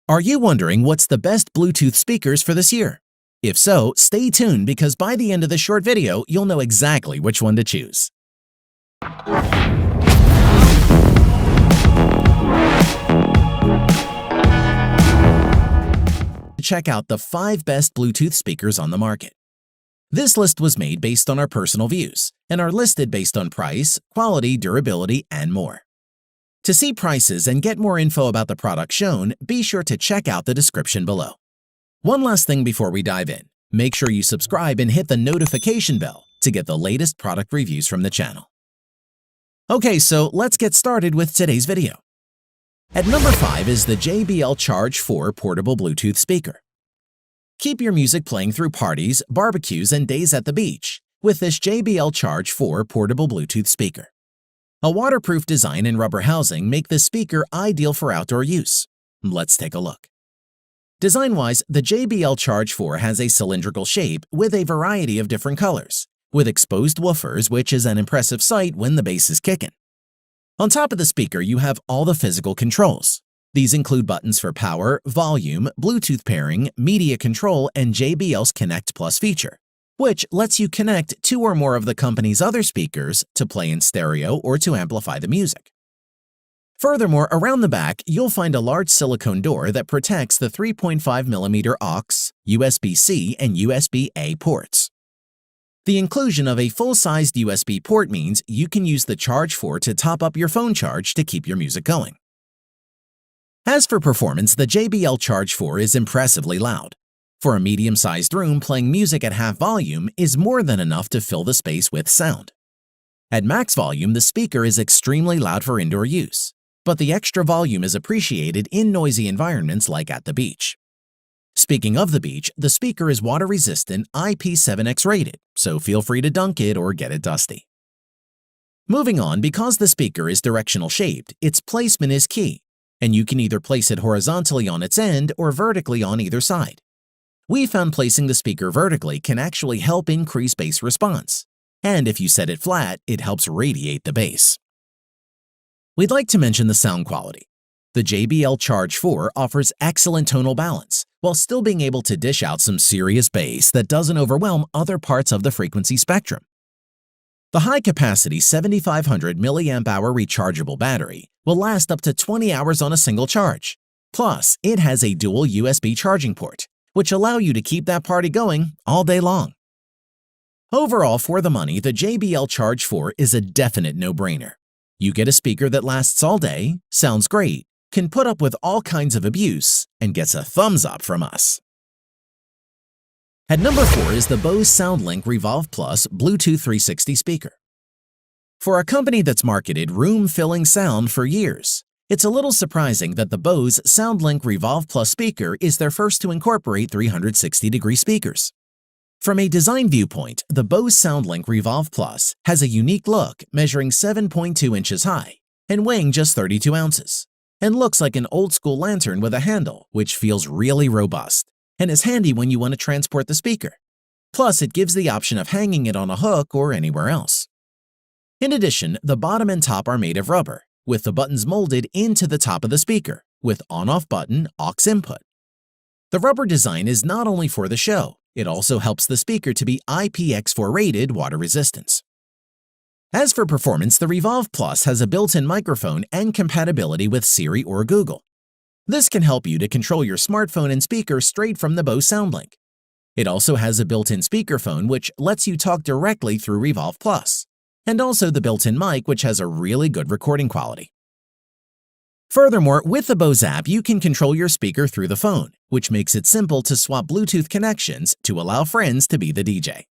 Are you wondering what's the best Bluetooth speakers for this year? If so, stay tuned because by the end of this short video, you'll know exactly which one to choose. Check out the 5 best Bluetooth speakers on the market. This list was made based on our personal views and are listed based on price, quality, durability, and more. To see prices and get more info about the product shown, be sure to check out the description below. One last thing before we dive in, make sure you subscribe and hit the notification bell to get the latest product reviews from the channel. Okay, so let's get started with today's video. At number 5 is the JBL Charge 4 portable Bluetooth speaker. Keep your music playing through parties, barbecues, and days at the beach with this JBL Charge 4 portable Bluetooth speaker. A waterproof design and rubber housing make this speaker ideal for outdoor use. Let's take a look. Design-wise, the JBL Charge 4 has a cylindrical shape with a variety of different colors, with exposed woofers, which is an impressive sight when the bass is kicking. On top of the speaker, you have all the physical controls. These include buttons for power, volume, Bluetooth pairing, media control, and JBL's Connect Plus feature, which lets you connect 2 or more of the company's other speakers to play in stereo or to amplify the music. Furthermore, around the back, you'll find a large silicone door that protects the 3.5mm aux, USB-C, and USB-A ports. The inclusion of a full-sized USB port means you can use the Charge 4 to top up your phone charge to keep your music going. As for performance, the JBL Charge 4 is impressively loud. For a medium-sized room, playing music at half volume is more than enough to fill the space with sound. At max volume, the speaker is extremely loud for indoor use, but the extra volume is appreciated in noisy environments like at the beach. Speaking of the beach, the speaker is water-resistant IP7X rated, so feel free to dunk it or get it dusty. Moving on, because the speaker is directional shaped, its placement is key, and you can either place it horizontally on its end or vertically on either side. We found placing the speaker vertically can actually help increase bass response, and if you set it flat, it helps radiate the bass. We'd like to mention the sound quality. The JBL Charge 4 offers excellent tonal balance, while still being able to dish out some serious bass that doesn't overwhelm other parts of the frequency spectrum. The high-capacity 7500 mAh rechargeable battery will last up to 20 hours on a single charge. Plus, it has a dual USB charging port, which allow you to keep that party going all day long. Overall, for the money, the JBL Charge 4 is a definite no-brainer. You get a speaker that lasts all day, sounds great, can put up with all kinds of abuse, and gets a thumbs up from us. At number 4 is the Bose SoundLink Revolve Plus Bluetooth 360 speaker. For a company that's marketed room-filling sound for years, it's a little surprising that the Bose SoundLink Revolve Plus speaker is their first to incorporate 360-degree speakers. From a design viewpoint, the Bose SoundLink Revolve Plus has a unique look, measuring 7.2 inches high and weighing just 32 ounces, and looks like an old-school lantern with a handle, which feels really robust and is handy when you want to transport the speaker. Plus, it gives the option of hanging it on a hook or anywhere else. In addition, the bottom and top are made of rubber, with the buttons molded into the top of the speaker, with on-off button aux input. The rubber design is not only for the show, it also helps the speaker to be IPX4 rated water resistance. As for performance, the Revolve Plus has a built-in microphone and compatibility with Siri or Google. This can help you to control your smartphone and speaker straight from the Bose SoundLink. It also has a built-in speakerphone which lets you talk directly through Revolve Plus, and also the built-in mic which has a really good recording quality. Furthermore, with the Bose app, you can control your speaker through the phone, which makes it simple to swap Bluetooth connections to allow friends to be the DJ.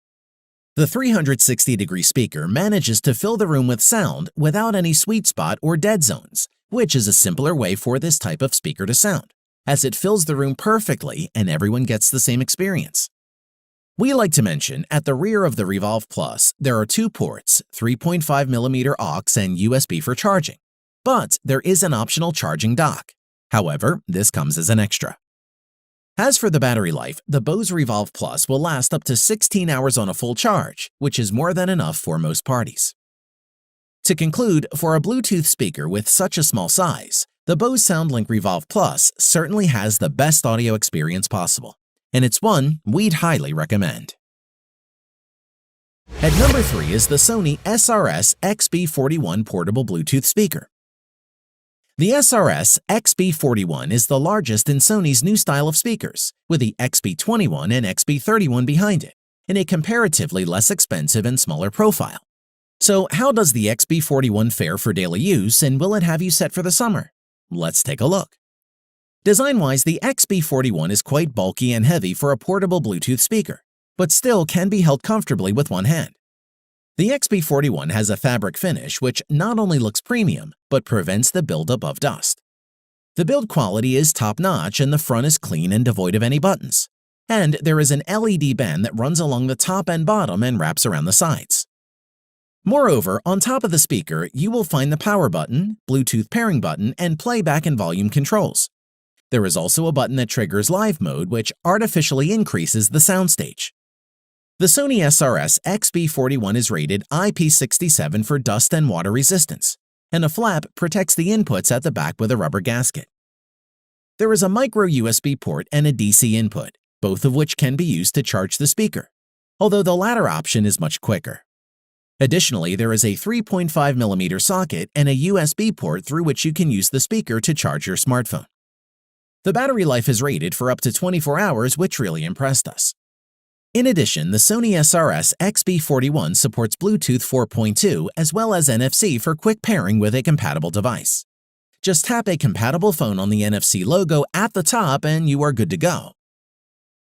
The 360-degree speaker manages to fill the room with sound without any sweet spot or dead zones, which is a simpler way for this type of speaker to sound, as it fills the room perfectly and everyone gets the same experience. We like to mention, at the rear of the Revolve Plus, there are 2 ports, 3.5mm aux and USB for charging, but there is an optional charging dock. However, this comes as an extra. As for the battery life, the Bose Revolve Plus will last up to 16 hours on a full charge, which is more than enough for most parties. To conclude, for a Bluetooth speaker with such a small size, The Bose SoundLink Revolve Plus certainly has the best audio experience possible, and it's one we'd highly recommend. At number 3 is the Sony SRS XB41 portable Bluetooth speaker. The SRS XB41 is the largest in Sony's new style of speakers, with the XB21 and XB31 behind it, in a comparatively less expensive and smaller profile. So how does the XB41 fare for daily use, and will it have you set for the summer? Let's take a look. Design-wise, the XB41 is quite bulky and heavy for a portable Bluetooth speaker, but still can be held comfortably with one hand. The XB41 has a fabric finish which not only looks premium, but prevents the buildup of dust. The build quality is top-notch and the front is clean and devoid of any buttons. And there is an LED band that runs along the top and bottom and wraps around the sides. Moreover, on top of the speaker, you will find the power button, Bluetooth pairing button, and playback and volume controls. There is also a button that triggers live mode, which artificially increases the soundstage. The Sony SRS XB41 is rated IP67 for dust and water resistance, and a flap protects the inputs at the back with a rubber gasket. There is a micro USB port and a DC input, both of which can be used to charge the speaker, although the latter option is much quicker. Additionally, there is a 3.5mm socket and a USB port through which you can use the speaker to charge your smartphone. The battery life is rated for up to 24 hours, which really impressed us. In addition, the Sony SRS XB41 supports Bluetooth 4.2 as well as NFC for quick pairing with a compatible device. Just tap a compatible phone on the NFC logo at the top and you are good to go.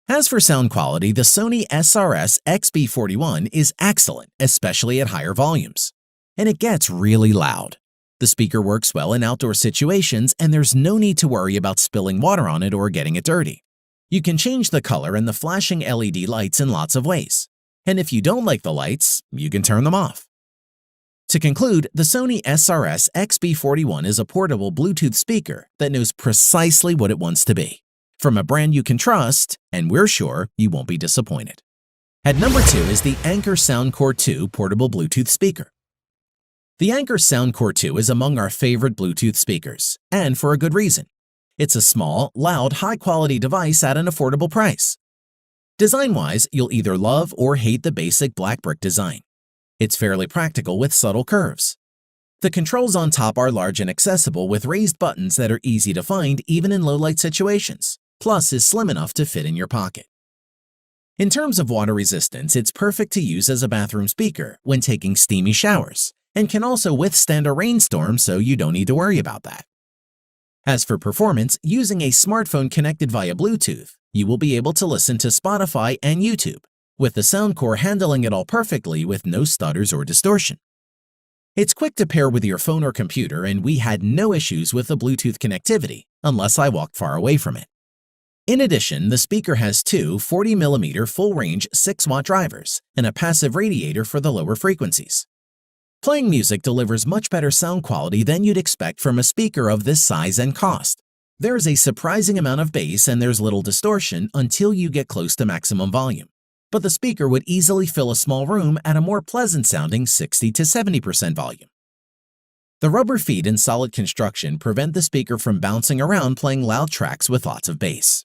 As for sound quality, the Sony SRS XB41 is excellent, especially at higher volumes. And it gets really loud. The speaker works well in outdoor situations and there's no need to worry about spilling water on it or getting it dirty. You can change the color and the flashing LED lights in lots of ways. And if you don't like the lights, you can turn them off. To conclude, the Sony SRS XB41 is a portable Bluetooth speaker that knows precisely what it wants to be, from a brand you can trust, and we're sure you won't be disappointed. At number 2 is the Anker Soundcore 2 portable Bluetooth speaker. The Anker Soundcore 2 is among our favorite Bluetooth speakers, and for a good reason. It's a small, loud, high-quality device at an affordable price. Design-wise, you'll either love or hate the basic black brick design. It's fairly practical with subtle curves. The controls on top are large and accessible with raised buttons that are easy to find even in low-light situations, plus is slim enough to fit in your pocket. In terms of water resistance, it's perfect to use as a bathroom speaker when taking steamy showers, and can also withstand a rainstorm so you don't need to worry about that. As for performance, using a smartphone connected via Bluetooth, you will be able to listen to Spotify and YouTube, with the Soundcore handling it all perfectly with no stutters or distortion. It's quick to pair with your phone or computer, and we had no issues with the Bluetooth connectivity unless I walked far away from it. In addition, the speaker has two 40mm full-range 6-watt drivers and a passive radiator for the lower frequencies. Playing music delivers much better sound quality than you'd expect from a speaker of this size and cost. There's a surprising amount of bass and there's little distortion until you get close to maximum volume. But the speaker would easily fill a small room at a more pleasant-sounding 60 to 70% volume. The rubber feet and solid construction prevent the speaker from bouncing around playing loud tracks with lots of bass.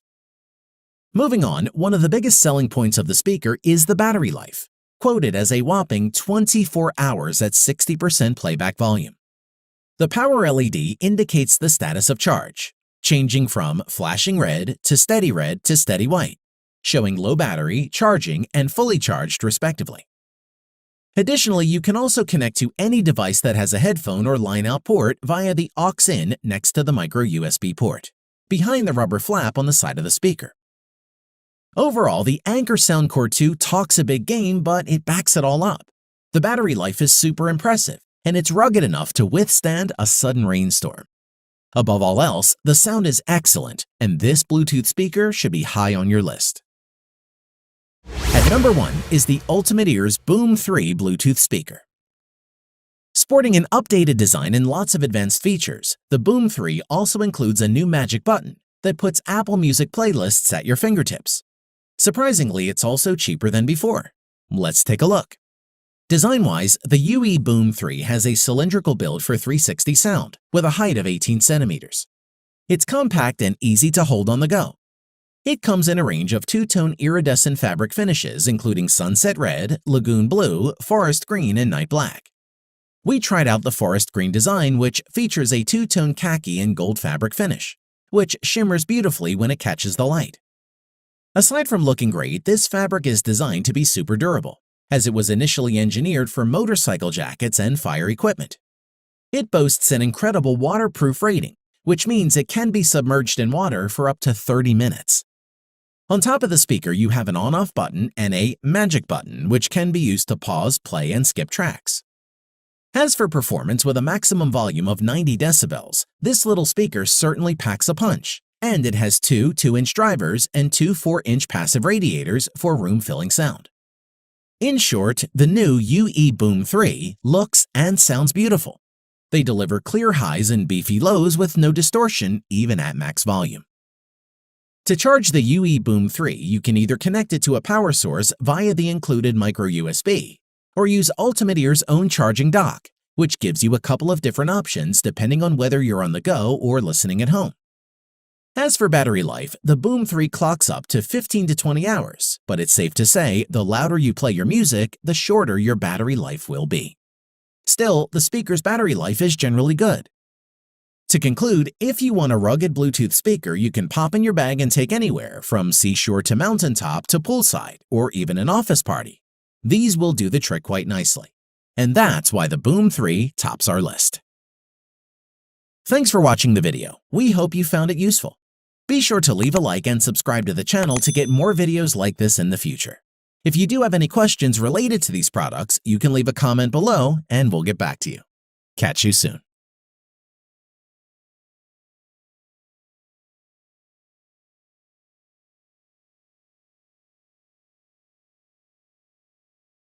Moving on, one of the biggest selling points of the speaker is the battery life, quoted as a whopping 24 hours at 60% playback volume. The power LED indicates the status of charge, changing from flashing red to steady white, showing low battery, charging, and fully charged respectively. Additionally, you can also connect to any device that has a headphone or line-out port via the aux-in next to the micro USB port, behind the rubber flap on the side of the speaker. Overall, the Anker Soundcore 2 talks a big game, but it backs it all up. The battery life is super impressive, and it's rugged enough to withstand a sudden rainstorm. Above all else, the sound is excellent, and this Bluetooth speaker should be high on your list. At number 1 is the Ultimate Ears Boom 3 Bluetooth speaker. Sporting an updated design and lots of advanced features, the Boom 3 also includes a new magic button that puts Apple Music playlists at your fingertips. Surprisingly, it's also cheaper than before. Let's take a look. Design-wise, the UE Boom 3 has a cylindrical build for 360 sound with a height of 18 centimeters. It's compact and easy to hold on the go. It comes in a range of two-tone iridescent fabric finishes including sunset red, lagoon blue, forest green, and night black. We tried out the forest green design, which features a two-tone khaki and gold fabric finish, which shimmers beautifully when it catches the light. Aside from looking great, this fabric is designed to be super durable, as it was initially engineered for motorcycle jackets and fire equipment. It boasts an incredible waterproof rating, which means it can be submerged in water for up to 30 minutes. On top of the speaker, you have an on-off button and a magic button, which can be used to pause, play, and skip tracks. As for performance, with a maximum volume of 90 decibels, this little speaker certainly packs a punch, and it has two 2-inch drivers and two 4-inch passive radiators for room-filling sound. In short, the new UE Boom 3 looks and sounds beautiful. They deliver clear highs and beefy lows with no distortion even at max volume. To charge the UE Boom 3, you can either connect it to a power source via the included micro USB, or use Ultimate Ear's own charging dock, which gives you a couple of different options depending on whether you're on the go or listening at home. As for battery life, the Boom 3 clocks up to 15 to 20 hours, but it's safe to say the louder you play your music, the shorter your battery life will be. Still, the speaker's battery life is generally good. To conclude, if you want a rugged Bluetooth speaker you can pop in your bag and take anywhere, from seashore to mountaintop to poolside, or even an office party, these will do the trick quite nicely. And that's why the Boom 3 tops our list. Thanks for watching the video. We hope you found it useful. Be sure to leave a like and subscribe to the channel to get more videos like this in the future. If you do have any questions related to these products, you can leave a comment below and we'll get back to you. Catch you soon.